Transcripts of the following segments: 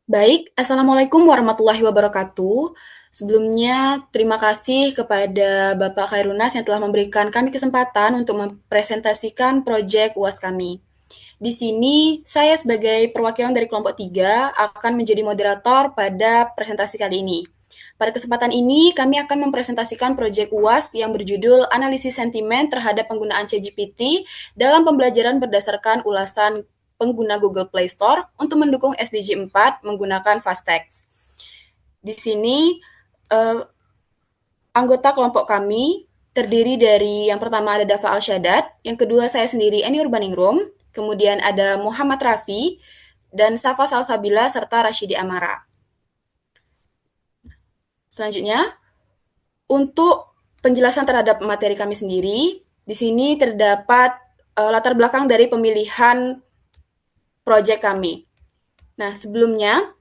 Baik, Assalamualaikum warahmatullahi wabarakatuh. Sebelumnya, terima kasih kepada Bapak Khairunas yang telah memberikan kami kesempatan untuk mempresentasikan proyek UAS kami. Di sini, saya sebagai perwakilan dari kelompok 3 akan menjadi moderator pada presentasi kali ini. Pada kesempatan ini, kami akan mempresentasikan proyek UAS yang berjudul Analisis Sentimen Terhadap Penggunaan ChatGPT dalam Pembelajaran Berdasarkan Ulasan Pengguna Google Play Store untuk mendukung SDG 4 menggunakan Fastext. Di sini, eh, anggota kelompok kami terdiri dari yang pertama ada Dava Al-Syadat, yang kedua saya sendiri Eni Urbaningrum, kemudian ada Muhammad Rafi, dan Safa Salsabila, serta Rashidi Amara. Selanjutnya, untuk penjelasan terhadap materi kami sendiri, di sini terdapat latar belakang dari pemilihan proyek kami. Nah, sebelumnya,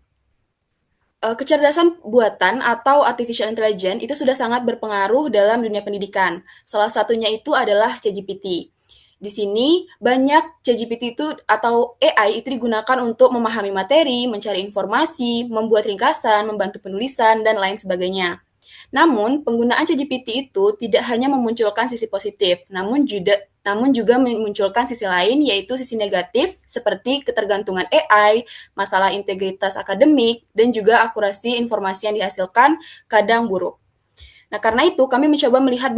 kecerdasan buatan atau artificial intelligence itu sudah sangat berpengaruh dalam dunia pendidikan. Salah satunya itu adalah ChatGPT. Di sini banyak ChatGPT itu atau AI itu digunakan untuk memahami materi, mencari informasi, membuat ringkasan, membantu penulisan, dan lain sebagainya. Namun, penggunaan ChatGPT itu tidak hanya memunculkan sisi positif, namun juga memunculkan sisi lain, yaitu sisi negatif seperti ketergantungan AI, masalah integritas akademik, dan juga akurasi informasi yang dihasilkan kadang buruk. Nah, karena itu kami mencoba melihat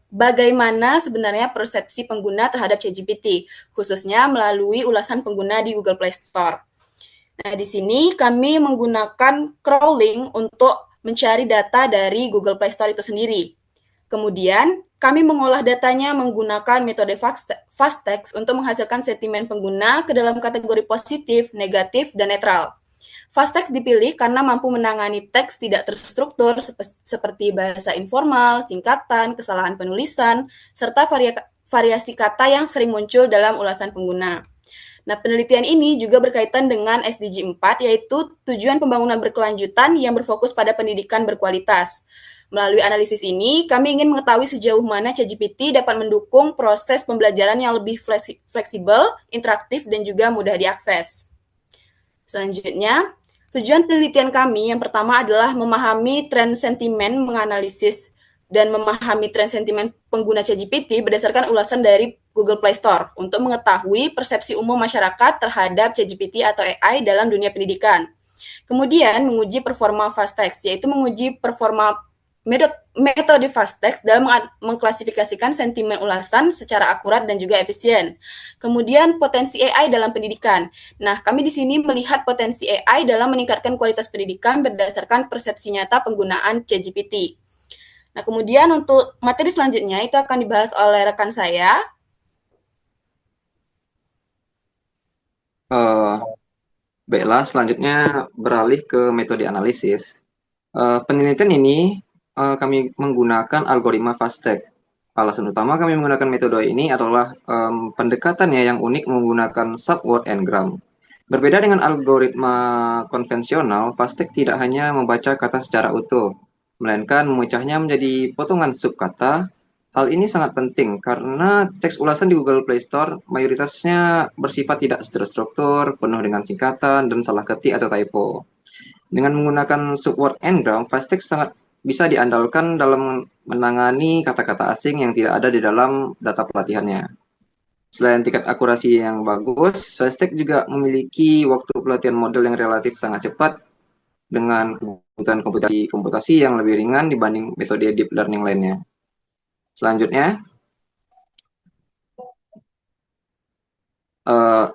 bagaimana sebenarnya persepsi pengguna terhadap ChatGPT, khususnya melalui ulasan pengguna di Google Play Store. Nah, di sini kami menggunakan crawling untuk mencari data dari Google Play Store itu sendiri. Kemudian, kami mengolah datanya menggunakan metode Fastext untuk menghasilkan sentimen pengguna ke dalam kategori positif, negatif, dan netral. Fastext dipilih karena mampu menangani teks tidak terstruktur seperti bahasa informal, singkatan, kesalahan penulisan, serta variasi kata yang sering muncul dalam ulasan pengguna. Nah, penelitian ini juga berkaitan dengan SDG 4, yaitu tujuan pembangunan berkelanjutan yang berfokus pada pendidikan berkualitas. Melalui analisis ini, kami ingin mengetahui sejauh mana ChatGPT dapat mendukung proses pembelajaran yang lebih fleksibel, interaktif, dan juga mudah diakses. Selanjutnya, tujuan penelitian kami yang pertama adalah memahami tren sentimen, menganalisis dan memahami tren sentimen pengguna ChatGPT berdasarkan ulasan dari Google Play Store untuk mengetahui persepsi umum masyarakat terhadap ChatGPT atau AI dalam dunia pendidikan. Kemudian menguji performa Fastext, yaitu menguji performa metode Fastext dalam mengklasifikasikan sentimen ulasan secara akurat dan juga efisien. Kemudian potensi AI dalam pendidikan. Nah, kami di sini melihat potensi AI dalam meningkatkan kualitas pendidikan berdasarkan persepsi nyata penggunaan ChatGPT. Nah, kemudian untuk materi selanjutnya itu akan dibahas oleh rekan saya. Eh, Baiklah, selanjutnya beralih ke metode analisis. Penelitian ini kami menggunakan algoritma FASTEC. Alasan utama kami menggunakan metode ini adalah pendekatannya yang unik menggunakan subword n-gram. Berbeda dengan algoritma konvensional, FASTEC tidak hanya membaca kata secara utuh, melainkan memecahnya menjadi potongan subkata. Hal ini sangat penting karena teks ulasan di Google Play Store mayoritasnya bersifat tidak terstruktur, penuh dengan singkatan, dan salah ketik atau typo. Dengan menggunakan subword n-gram, FastText sangat bisa diandalkan dalam menangani kata-kata asing yang tidak ada di dalam data pelatihannya. Selain tingkat akurasi yang bagus, FastText juga memiliki waktu pelatihan model yang relatif sangat cepat dengan kebutuhan komputasi yang lebih ringan dibanding metode deep learning lainnya. Selanjutnya, eh,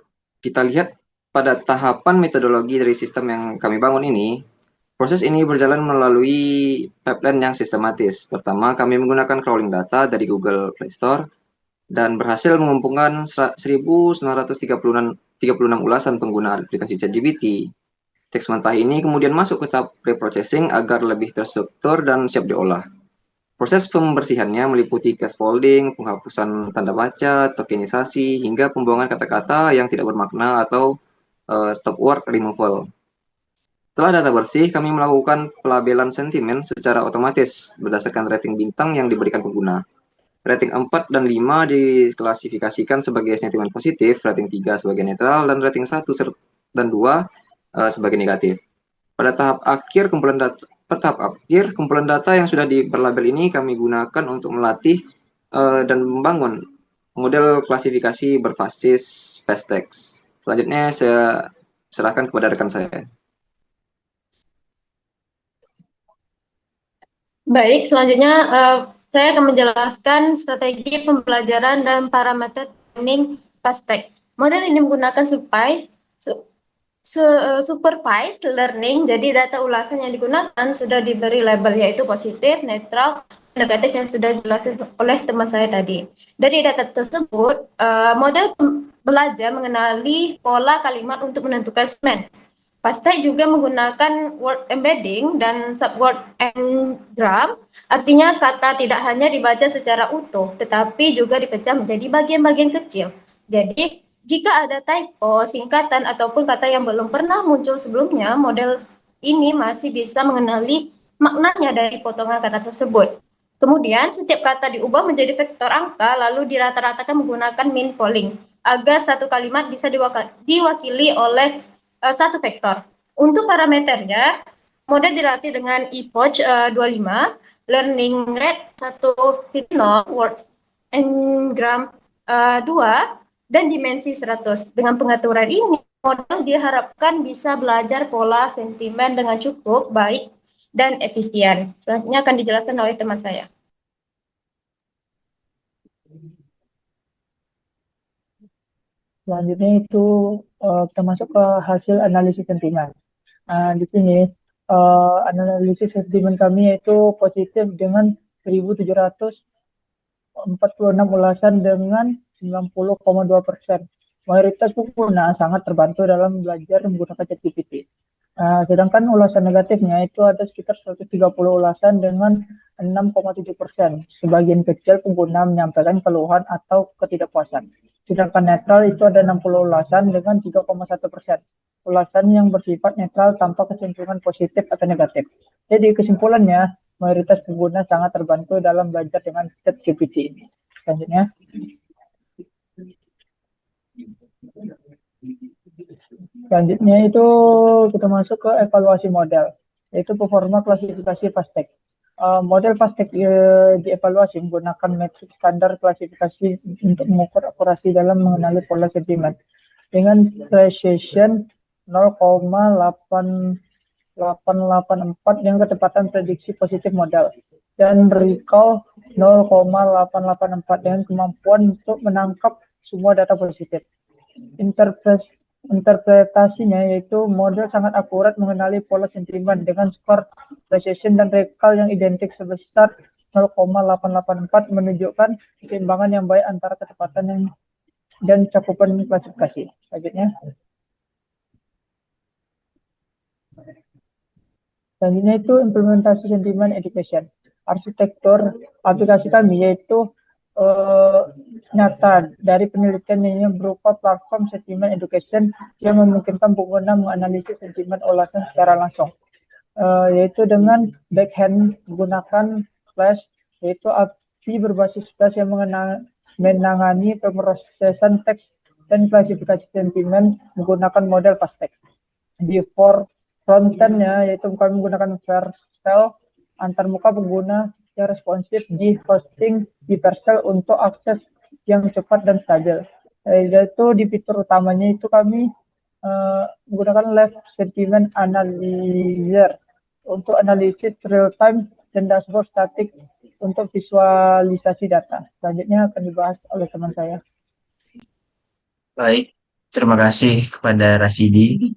kita lihat pada tahapan metodologi dari sistem yang kami bangun ini. Proses ini berjalan melalui pipeline yang sistematis. Pertama, kami menggunakan crawling data dari Google Play Store dan berhasil mengumpulkan 1.936 ulasan pengguna aplikasi ChatGPT. Teks mentah ini kemudian masuk ke tahap pre-processing agar lebih terstruktur dan siap diolah. Proses pembersihannya meliputi scaffolding, penghapusan tanda baca, tokenisasi, hingga pembuangan kata-kata yang tidak bermakna atau stop word removal. Setelah data bersih, kami melakukan pelabelan sentimen secara otomatis berdasarkan rating bintang yang diberikan pengguna. Rating 4 dan 5 diklasifikasikan sebagai sentimen positif, rating 3 sebagai netral, dan rating 1 dan 2 sebagai negatif. Pada tahap akhir kumpulan data yang sudah berlabel ini kami gunakan untuk melatih dan membangun model klasifikasi berbasis fast text. Selanjutnya saya serahkan kepada rekan saya. Baik, selanjutnya saya akan menjelaskan strategi pembelajaran dan parameter training FASTEC. Model ini menggunakan supervised learning, jadi data ulasan yang digunakan sudah diberi label yaitu positif, netral, negatif yang sudah dijelasin oleh teman saya tadi. Dari data tersebut, model belajar mengenali pola kalimat untuk menentukan segmen. Pastek juga menggunakan word embedding dan subword engram, artinya kata tidak hanya dibaca secara utuh, tetapi juga dipecah menjadi bagian-bagian kecil. Jadi, jika ada typo, singkatan, ataupun kata yang belum pernah muncul sebelumnya, model ini masih bisa mengenali maknanya dari potongan kata tersebut. Kemudian, setiap kata diubah menjadi vektor angka, lalu dirata-ratakan menggunakan min polling, agar satu kalimat bisa diwakili oleh satu vektor. Untuk parameternya, model dilatih dengan ePOC 25, learning rate 1,0, words engram 2, dan dimensi 100. Dengan pengaturan ini, model diharapkan bisa belajar pola sentimen dengan cukup baik dan efisien. Selanjutnya akan dijelaskan oleh teman saya. Selanjutnya itu kita masuk ke hasil analisis sentimen. Di sini analisis sentimen kami yaitu positif dengan 1.746 ulasan dengan 90,2%. Mayoritas pengguna sangat terbantu dalam belajar menggunakan ChatGPT. Sedangkan ulasan negatifnya itu ada sekitar 130 ulasan dengan 6,7%. Sebagian kecil pengguna menyampaikan keluhan atau ketidakpuasan. Sedangkan netral itu ada 60 ulasan dengan 3,1%. Ulasan yang bersifat netral tanpa kecenderungan positif atau negatif. Jadi kesimpulannya, mayoritas pengguna sangat terbantu dalam belajar dengan ChatGPT ini. Selanjutnya. Selanjutnya itu kita masuk ke evaluasi model, yaitu performa klasifikasi FASTEC. Model FASTEC dievaluasi menggunakan metrik standar klasifikasi untuk mengukur akurasi dalam mengenali pola sentimen dengan precision 0,884 dengan ketepatan prediksi positif model dan recall 0,884 dengan kemampuan untuk menangkap semua data positif. Interpretasinya yaitu model sangat akurat mengenali pola sentimen dengan skor precision dan recall yang identik sebesar 0,884 menunjukkan keseimbangan yang baik antara ketepatan dan cakupan klasifikasi. Selanjutnya. Selanjutnya itu implementasi sentimen education. Arsitektur aplikasi kami yaitu nyata dari penelitian ini berupa platform sentimen education yang memungkinkan pengguna menganalisis sentimen ulasan secara langsung, yaitu dengan backhand menggunakan Flash, yaitu API berbasis Flash yang menangani pemrosesan teks dan klasifikasi sentimen menggunakan model FASTEC. Di frontend-nya yaitu kami menggunakan Vercel antarmuka pengguna yang responsif di hosting di Vercel untuk akses yang cepat dan stabil. Yaitu di fitur utamanya itu kami menggunakan Live Sentiment Analyzer untuk analisis real time dan dashboard statik untuk visualisasi data. Selanjutnya akan dibahas oleh teman saya. Baik, terima kasih kepada Rasidi.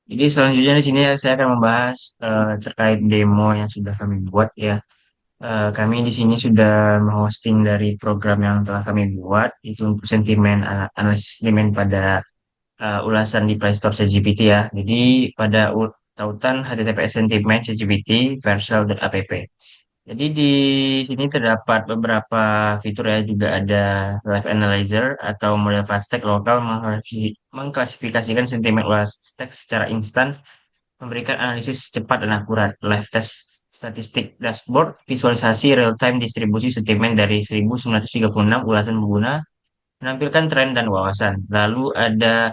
Jadi selanjutnya di sini saya akan membahas terkait demo yang sudah kami buat ya. Kami di sini sudah menghosting dari program yang telah kami buat itu untuk sentimen analisis sentimen pada ulasan di Play Store ChatGPT ya. Jadi pada tautan HTTPS sentimen ChatGPT Vercel.app. Jadi di sini terdapat beberapa fitur ya, juga ada Live Analyzer atau model FASTEC lokal mengklasifikasikan sentimen ulasan teks secara instan, memberikan analisis cepat dan akurat, live test statistik dashboard, visualisasi real-time distribusi sentimen dari 1936 ulasan pengguna, menampilkan tren dan wawasan. Lalu ada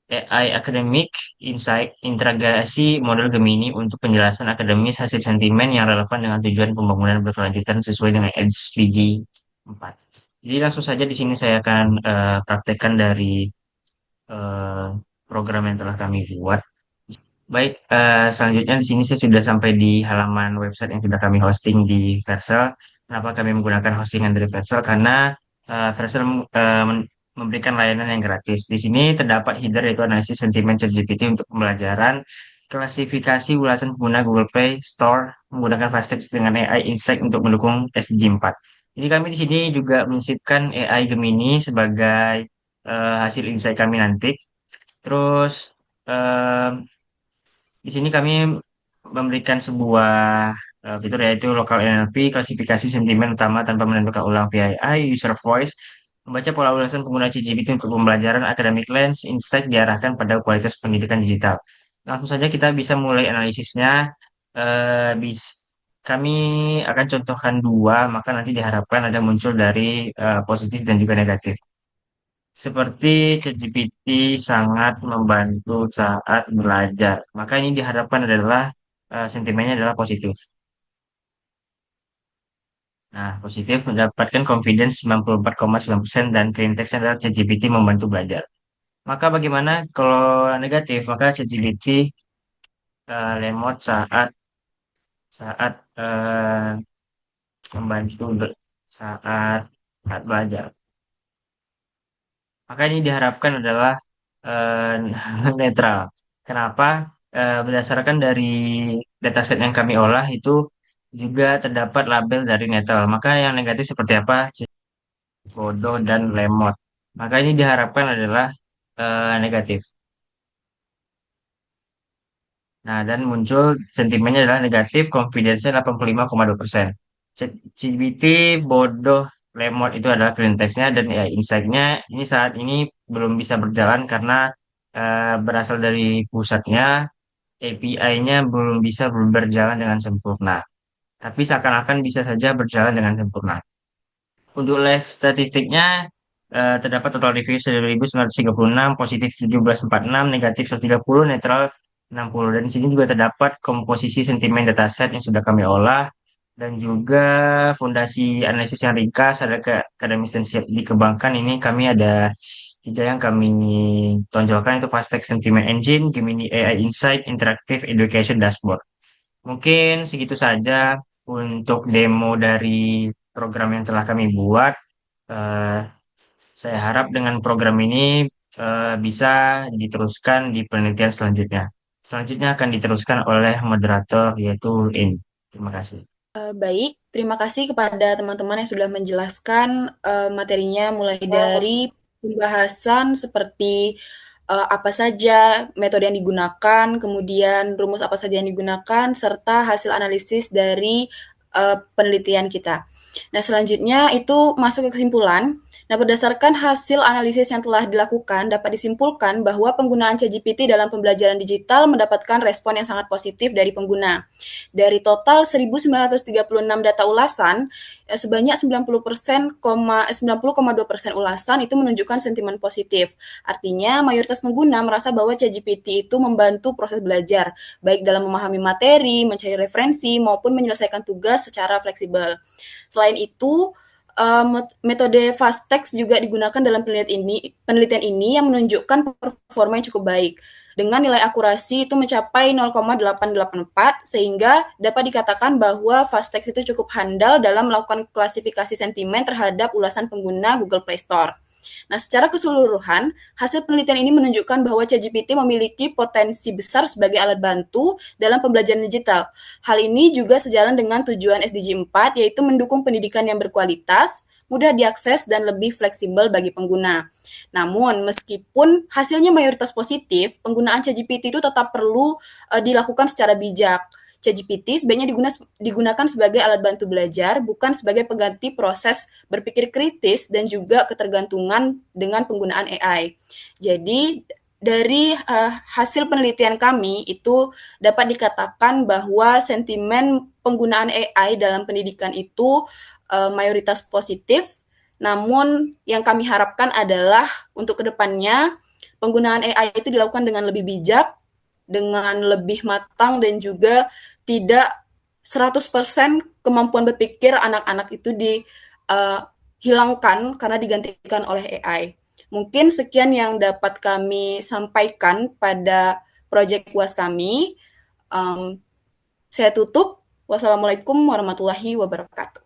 AI Academic Insight integrasi model Gemini untuk penjelasan akademis hasil sentimen yang relevan dengan tujuan pembangunan berkelanjutan sesuai dengan SDG 4. Jadi langsung saja di sini saya akan praktekkan dari eh, program yang telah kami buat. Baik, selanjutnya di sini saya sudah sampai di halaman website yang sudah kami hosting di Vercel. Kenapa kami menggunakan hostingan dari Vercel? Karena Vercel memberikan layanan yang gratis. Di sini terdapat header yaitu analisis sentimen ChatGPT untuk pembelajaran, klasifikasi ulasan pengguna Google Play Store menggunakan fast text dengan AI Insight untuk mendukung SDG 4. Jadi kami di sini juga menyisipkan AI Gemini sebagai hasil insight kami nanti. Terus eh, di sini kami memberikan sebuah fitur yaitu local NLP, klasifikasi sentimen utama tanpa menentukan ulang PII, user voice, membaca pola ulasan pengguna ChatGPT untuk pembelajaran academic lens, insight diarahkan pada kualitas pendidikan digital. Langsung saja kita bisa mulai analisisnya. Kami akan contohkan dua, maka nanti diharapkan ada muncul dari positif dan juga negatif. Seperti ChatGPT sangat membantu saat belajar. Maka ini diharapkan adalah sentimennya adalah positif. Nah, positif mendapatkan confidence 94,9% dan clean text adalah ChatGPT membantu belajar. Maka bagaimana kalau negatif? Maka ChatGPT lemot saat saat membantu saat saat belajar. Maka ini diharapkan adalah eh, netral. Kenapa? Berdasarkan dari dataset yang kami olah itu juga terdapat label dari netral. Maka yang negatif seperti apa? Bodoh dan lemot. Maka ini diharapkan adalah negatif. Nah, dan muncul sentimennya adalah negatif, confidence-nya 85,2%. CBT, bodoh, lemot itu adalah clean text-nya dan ya, insight-nya ini saat ini belum bisa berjalan karena berasal dari pusatnya, API-nya belum bisa berjalan dengan sempurna. Tapi seakan-akan bisa saja berjalan dengan sempurna. Untuk live statistiknya terdapat total review 1.936, positif 1746, negatif 130, netral 60. Dan di sini juga terdapat komposisi sentimen dataset yang sudah kami olah dan juga fondasi analisis yang ringkas, ada ke akademis dan siap dikembangkan. Ini kami ada tiga yang kami tonjolkan itu Fast Text Sentiment Engine, Gemini AI Insight, Interactive Education Dashboard. Mungkin segitu saja untuk demo dari program yang telah kami buat. Eh, saya harap dengan program ini bisa diteruskan di penelitian selanjutnya. Selanjutnya akan diteruskan oleh moderator yaitu In. Terima kasih. Baik, terima kasih kepada teman-teman yang sudah menjelaskan materinya mulai dari pembahasan seperti apa saja metode yang digunakan, kemudian rumus apa saja yang digunakan, serta hasil analisis dari penelitian kita. Nah, selanjutnya itu masuk ke kesimpulan. Nah, berdasarkan hasil analisis yang telah dilakukan, dapat disimpulkan bahwa penggunaan ChatGPT dalam pembelajaran digital mendapatkan respon yang sangat positif dari pengguna. Dari total 1.936 data ulasan, sebanyak 90,2% ulasan itu menunjukkan sentimen positif. Artinya, mayoritas pengguna merasa bahwa ChatGPT itu membantu proses belajar, baik dalam memahami materi, mencari referensi, maupun menyelesaikan tugas secara fleksibel. Selain itu, metode fast text juga digunakan dalam penelitian ini yang menunjukkan performa yang cukup baik dengan nilai akurasi itu mencapai 0,884 sehingga dapat dikatakan bahwa fast text itu cukup handal dalam melakukan klasifikasi sentimen terhadap ulasan pengguna Google Play Store. Nah, secara keseluruhan, hasil penelitian ini menunjukkan bahwa ChatGPT memiliki potensi besar sebagai alat bantu dalam pembelajaran digital. Hal ini juga sejalan dengan tujuan SDG 4, yaitu mendukung pendidikan yang berkualitas, mudah diakses, dan lebih fleksibel bagi pengguna. Namun, meskipun hasilnya mayoritas positif, penggunaan ChatGPT itu tetap perlu dilakukan secara bijak. ChatGPT sebaiknya digunakan sebagai alat bantu belajar, bukan sebagai pengganti proses berpikir kritis dan juga ketergantungan dengan penggunaan AI. Jadi, dari hasil penelitian kami itu dapat dikatakan bahwa sentimen penggunaan AI dalam pendidikan itu mayoritas positif, namun yang kami harapkan adalah untuk kedepannya penggunaan AI itu dilakukan dengan lebih bijak, dengan lebih matang, dan juga tidak 100% kemampuan berpikir anak-anak itu dihilangkan karena digantikan oleh AI. Mungkin sekian yang dapat kami sampaikan pada proyek UAS kami. Saya tutup. Wassalamualaikum warahmatullahi wabarakatuh.